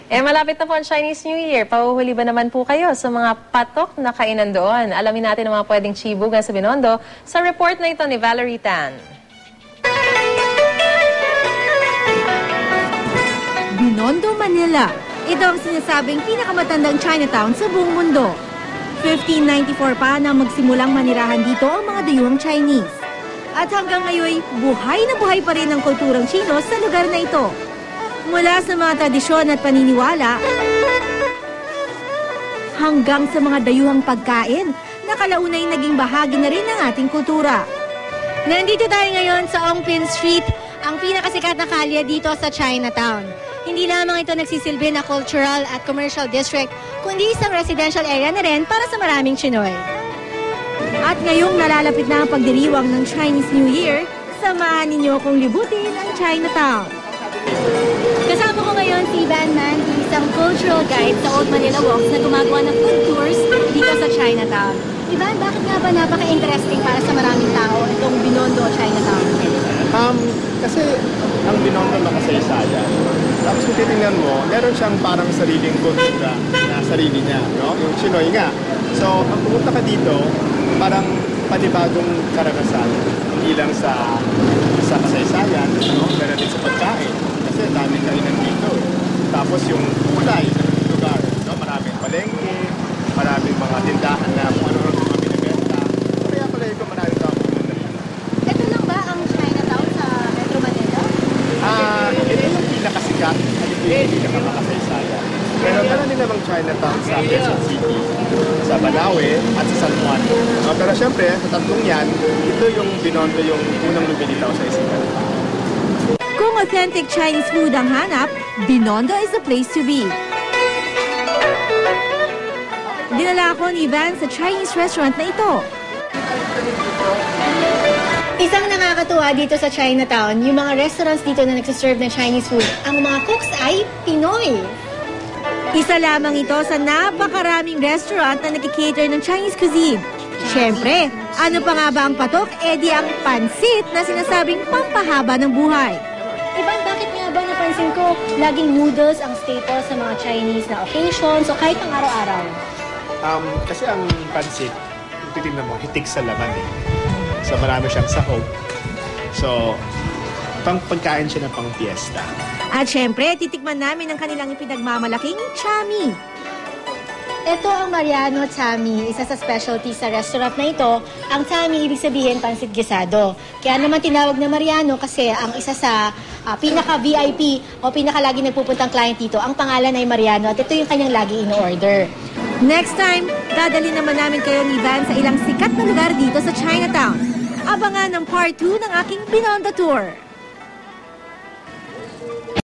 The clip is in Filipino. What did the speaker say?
Malapit na po ang Chinese New Year. Pahuhuli ba naman po kayo sa mga patok na kainan doon? Alamin natin ang mga pwedeng chibugan sa Binondo sa report na ito ni Valerie Tan. Binondo, Manila. Ito ang sinasabing pinakamatandang Chinatown sa buong mundo. 1594 pa na magsimulang manirahan dito ang mga dayuhang Chinese. At hanggang ngayon, buhay na buhay pa rin ang kulturang Chino sa lugar na ito. Mula sa mga tradisyon at paniniwala, hanggang sa mga dayuhang pagkain na kalaunay naging bahagi na rin ng ating kultura. Nandito tayo ngayon sa Ongpin Street, ang pinakasikat na kalye dito sa Chinatown. Hindi lamang ito nagsisilbi na cultural at commercial district, kundi isang residential area na rin para sa maraming Chinoy. At ngayong nalalapit na ang pagdiriwang ng Chinese New Year, samahan ninyo kong libutin ang Chinatown. Kasama ko ngayon si Van Mandy, isang cultural guide sa Old Manila Walks na gumagawa ng food tours dito sa Chinatown. Ivan, bakit nga ba napaka-interesting para sa maraming tao itong Binondo Chinatown? Kasi ang Binondo makasaysayan. Tapos kung titingnan mo, meron siyang parang sariling kultura na sarili niya, no? Yung Chinoy nga. So, ang pumunta ka dito, parang panibagong karanasan. Hindi lang sa kasaysayan, no? Meron din sa pagkain. Kasi daming kainan dito. Tapos yung kulay ng lugar, no? Maraming palengke, maraming mga tindahan na kung ano mga binibenta. So, kaya pala ito maraming tao pumunta dito. Ito lang ba ang Chinatown sa Metro Manila? Ito yung pinakasikat at ito yung pinakamakasaysayan. Pero meron din namang Chinatown sa Quezon City, sa Banawe at sa San Juan. Pero syempre, sa tatlong yan, ito yung Binondo yung unang lumilitaw sa isipan. Kung authentic Chinese food ang hanap, Binondo is the place to be. Dinala ako ni Van sa Chinese restaurant na ito. Isang nakakatuwa dito sa Chinatown, yung mga restaurants dito na nagsiserve ng Chinese food, ang mga cooks ay Pinoy. Isa lamang ito sa napakaraming restaurant na nagkikater ng Chinese cuisine. Siyempre, ano pa nga ba ang patok? Di ang pansit na sinasabing pampahaba ng buhay. Ivan, bakit nga ba napansin ko laging noodles ang staple sa mga Chinese na occasions o kahit pang araw-araw? Kasi ang pansit, kung titignan mo, hitik sa laman eh. So marami siyang sahog. So, pagkain siya ng pang fiesta. At syempre, titikman namin ang kanilang ipinagmamalaking chami. Ito ang Mariano Chami, isa sa specialty sa restaurant na ito. Ang Chami, ibig sabihin, pansit gisado. Kaya naman tinawag na Mariano kasi ang isa sa pinaka-VIP o pinaka-lagi nagpupuntang client dito, ang pangalan ay Mariano at ito yung kanyang lagi in-order. Next time, dadali naman namin kayo ni Van sa ilang sikat na lugar dito sa Chinatown. Abangan ang part 2 ng aking Binondo Tour.